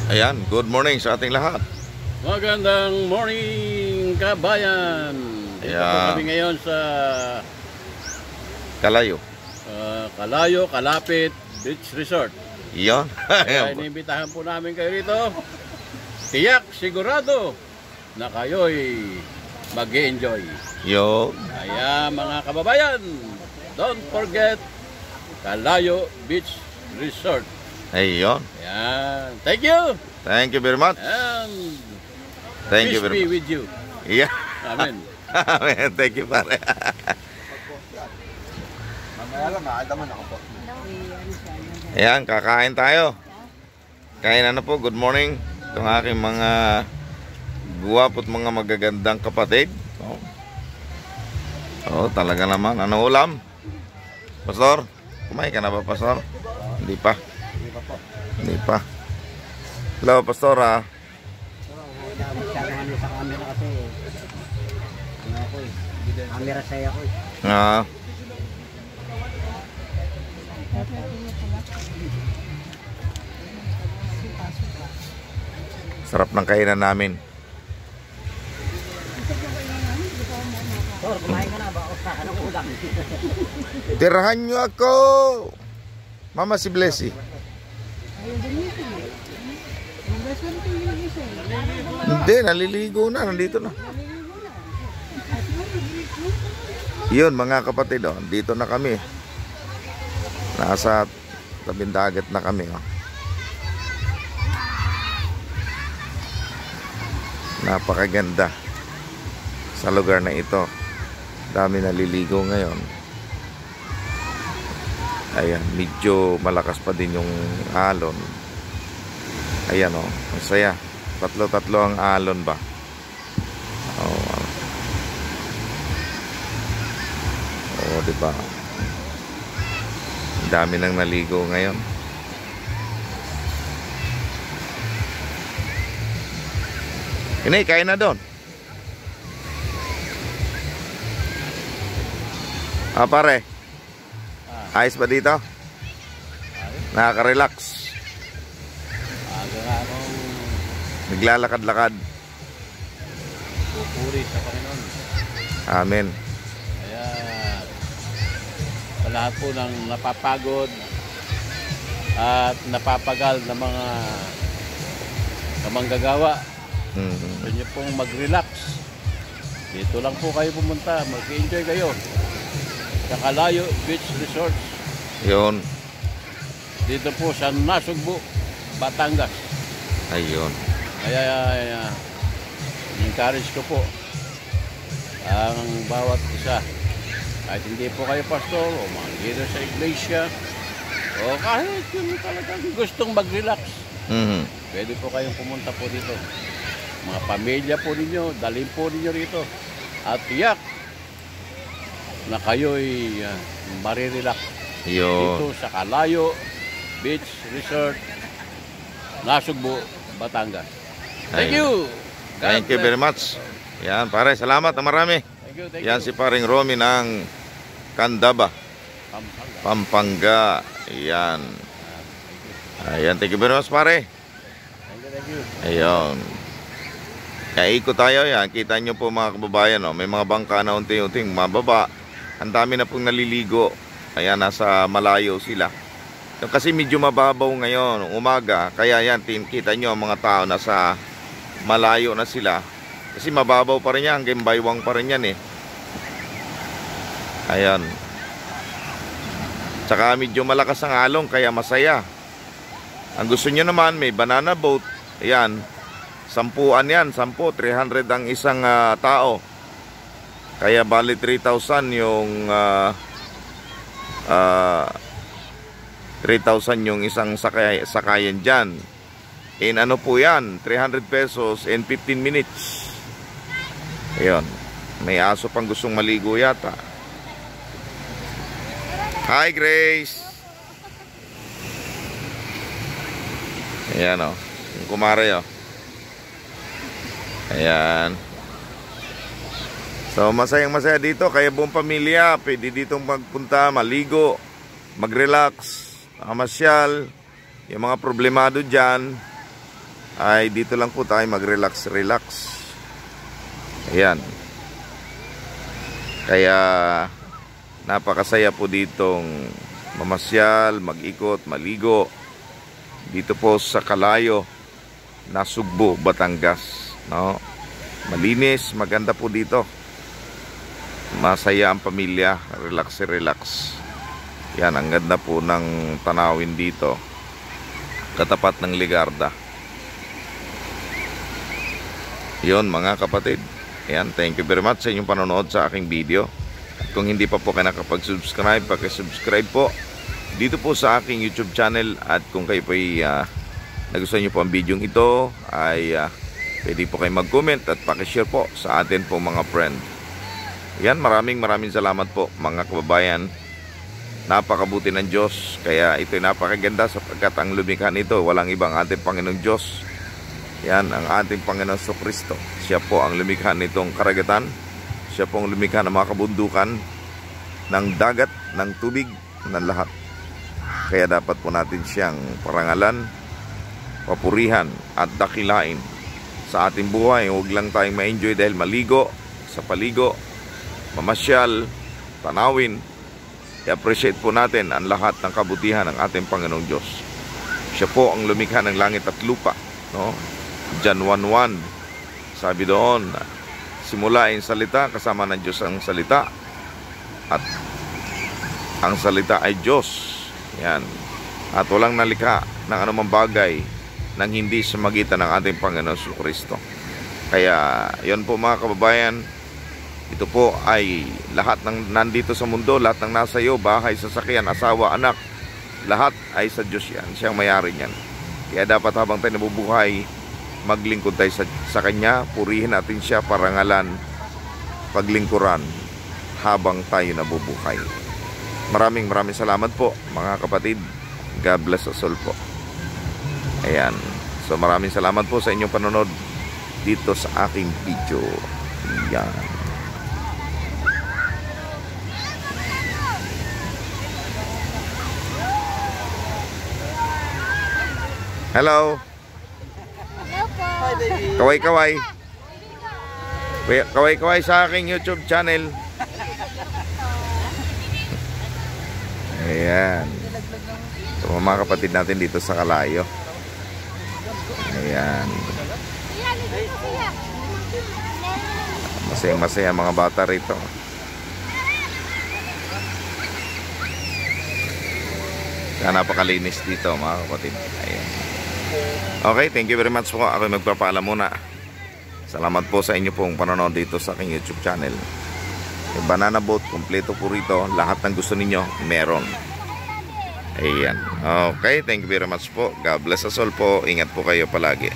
Ayan, good morning sa ating lahat. Magandang morning, kabayan. Dito po kami ngayon sa Kalayo. Kalayo, Kalapit Beach Resort. Iyon. Kaya inimbitahan po namin kayo rito. Tiyak, sigurado na kayo'y mag-enjoy. Yo. Kaya mga kababayan, don't forget Kalayo Beach Resort. Ayun. Yan. Thank you. Thank you very much. And Thank you very peace be much. with you. Yeah. Amen. Amen. Thank you, pare. Mamaya lang, nakadaman ako po. Ayan, kakain tayo. Kain na po. Good morning. Itong aking mga guwapo't mga magagandang kapatid. Oh, talaga naman. Ano ulam? Pastor? Kumain ka na ba, Pastor? Hindi pa. Hindi pa. Hello, Pastora. Masyadong ano sa camera kasi. Ano ako eh. Camera saya ko eh. Sarap ng kainan namin. Sir, kumain ka na ba? O sa anong ulam? Tirahan nyo ako. Mama si Blessy. Hindi, naliligo na. Nandito na. Yun mga kapatid, oh, dito na kami. Nasa tabing dagat na kami. Oh. Napakaganda sa lugar na ito. Dami naliligo ngayon. Ayan, medyo malakas pa din yung alon. Ayan, oh, ang saya. Tatlo-tatlo ang alon ba? Oh, oh, diba? Dami nang naligo ngayon. Ini, kain na doon. Pare. Ayos ba dito? Nakaka-relax. Aga nga akong Naglalakad-lakad. pupuri sa Panginoon. Amen. Kaya sa lahat po ng napapagod at napapagal na mga kamanggagawa, gusto nyo pong mag-relax. Dito lang po kayo pumunta, mag-enjoy kayo sa Kalayo Beach Resort. Yun. Dito po sa Nasugbu, Batangas. Ayun. Kaya encourage ko po ang bawat isa. Kahit hindi po kayo pastor o mga leader sa iglesia o kahit yung talagang gustong mag-relax, pwede po kayong pumunta po dito. Mga pamilya po ninyo, dalhin po ninyo rito. At tiyak na kayo'y marirelax Yun. dito sa Kalayo Beach Resort, Nasugbu, Batangas. Thank you. Thank you very much. Yan, pare, salamat na marami. Thank you. Yan si paring Romy ng Candaba, Pampanga. Yan. Ayan, thank you very much, pare. Thank you. Ayun. Kaya ikot tayo yan. Kita nyo po mga kababayan, oh, may mga bangka na unti-unting mababa. Ang dami na pong naliligo. Ayan, nasa malayo sila. Kasi medyo mababaw ngayon, umaga. Kaya yan, kita nyo ang mga tao nasa malayo na sila. Kasi mababaw pa rin yan, hanggang baywang pa rin yan eh. Ayan. Tsaka medyo malakas ang alon, kaya masaya. Ang gusto nyo naman, may banana boat. Ayan. 10 yan, 10, 300 ang isang tao. Kaya bali 3,000 yung 3,000 yung isang sakayan dyan. In ano po yan, 300 pesos in 15 minutes. Ayun. May aso pang gustong maligo yata. Hi Grace. Ayan o, yung kumare o. Ayan. So masayang masaya dito. Kaya buong pamilya pwede ditong magpunta, maligo, mag-relax, mamasyal. Yung mga problemado dyan, ay dito lang po tayo mag-relax. Ayan. Kaya napakasaya po ditong mamasyal, mag-ikot, maligo dito po sa Kalayo na Sugbo, Batangas, no? Malinis, maganda po dito. Masaya ang pamilya, relax. Yan, ang ganda po ng tanawin dito. Katapat ng Ligarda. Yon mga kapatid. Yan, thank you very much sa inyong panonood sa aking video. At kung hindi pa po kayo nakapag-subscribe, paki-subscribe po dito po sa aking YouTube channel. At kung kayo po ay nagustuhan nyo po ang video ito, ay pwede po kayo mag-comment at paki-share po sa atin po mga friend. Yan, maraming salamat po mga kababayan. Napakabuti ng Diyos. Kaya ito'y napakaganda sapagkat ang lumikha nito walang ibang ating Panginoong Diyos. Yan ang ating Panginoon Kristo. Siya po ang lumikha nitong karagatan. Siya po ang lumikha ng mga kabundukan, ng dagat, ng tubig, ng lahat. Kaya dapat po natin siyang parangalan, papurihan at dakilain sa ating buhay. Huwag lang tayong ma-enjoy dahil maligo sa paligo, mamasyal, tanawin. I-appreciate po natin ang lahat ng kabutihan ng ating Panginoong Diyos. Siya po ang lumikha ng langit at lupa, no? John 1:1, sabi doon, simula ang salita, kasama ng Diyos ang salita, at ang salita ay Diyos. Yan. At walang nalikha ng anumang bagay nang hindi sa magitan ng ating Panginoon Kristo. Kaya yon po mga kababayan, ito po ay lahat ng nandito sa mundo, lahat ng nasa iyo, bahay, sasakyan, asawa, anak, lahat ay sa Diyos yan. Siyang mayari niyan. Kaya dapat habang tayo nabubuhay, maglingkod tayo sa Kanya, purihin natin siya, parangalan, paglingkuran habang tayo nabubuhay. Maraming salamat po mga kapatid. God bless us all po. Ayan. So maraming salamat po sa inyong panonood dito sa aking video. Ayan. Hello. Kaway. Kaway sa aking YouTube channel. Ayan. So mga kapatid natin dito sa Kalayo. Ayan. Masaya mga bata rito. Kaya napakalinis dito mga kapatid. Ayan. Okay, thank you very much po. Ako magpapaalam muna. Salamat po sa inyo pong panonood dito sa aking YouTube channel. Yung banana boat, kompleto po rito. Lahat ng gusto ninyo, meron. Ayan. Okay, thank you very much po. God bless us all po. Ingat po kayo palagi.